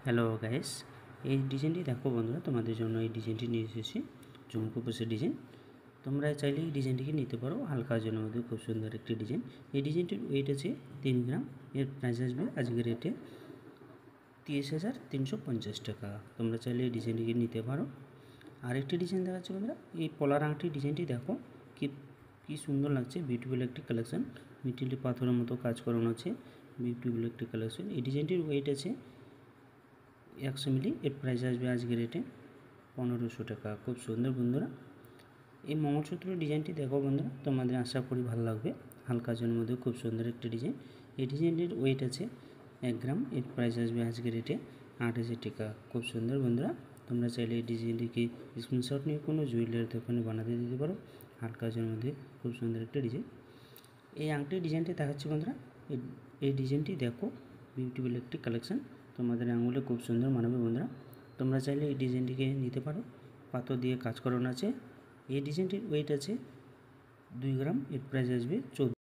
Hello guys, এই ডিজাইনটি দেখো বন্ধুরা, তোমাদের জন্য এই ডিজাইনটি নিয়ে এসেছি ঝুমকো পোষের ডিজাইন। তোমরা চাইলে এই ডিজাইনটিকে নিতে পারো। হালকা জনের মধ্যে খুব সুন্দর একটি ডিজাইন। এই ডিজাইনটির ওয়েট আছে 3 গ্রাম। এর প্রাইস আসবে আজকের রেটে 30,350 টাকা। তোমরা চাইলে এই ডিজাইনটিকে নিতে পারো। আরেকটি ডিজাইন দেখাচ্ছি বন্ধুরা, এই পলার আংটির ডিজাইনটি দেখো কি সুন্দর লাগছে। বিউটিফুল একটি কালেকশন, মিটিলি পাথরের মতো কাজ করানো আছে। বিউটিফুল একটি কালেকশন। এই ডিজাইনটির ওয়েট আছে 100 মিলি। এর প্রাইস আসবে আজকের রেটে 1500 টাকা। খুব সুন্দর বন্ধুরা। এই মঙ্গলসূত্রের ডিজাইনটি দেখো বন্ধুরা, তোমাদের আশা করি ভালো লাগবে। হালকা জনের মধ্যে খুব সুন্দর একটি ডিজাইন। এই ডিজাইনটির ওয়েট আছে 1 গ্রাম। এর প্রাইস আসবে আজকের রেটে 8000 টাকা। খুব সুন্দর বন্ধুরা। তোমরা চাইলে এই ডিজাইনটিকে স্ক্রিনশট নিয়ে কোনো জুয়েলারি দোকানে বানাতে দিতে পারো। হালকা জনের মধ্যে খুব সুন্দর একটা ডিজাইন। এই আংটির ডিজাইনটি দেখাচ্ছি বন্ধুরা। এই ডিজাইনটি দেখো, বিউটিফুল একটি কালেকশন। তোমাদের আঙুলে খুব সুন্দর মানাবে বন্ধুরা। তোমরা চাইলে এই ডিজাইনটিকে নিতে পারো। পাথর দিয়ে কাজ করানো আছে। এই ডিজাইনটির ওয়েট আছে 2 গ্রাম। এর প্রাইস আসবে 14।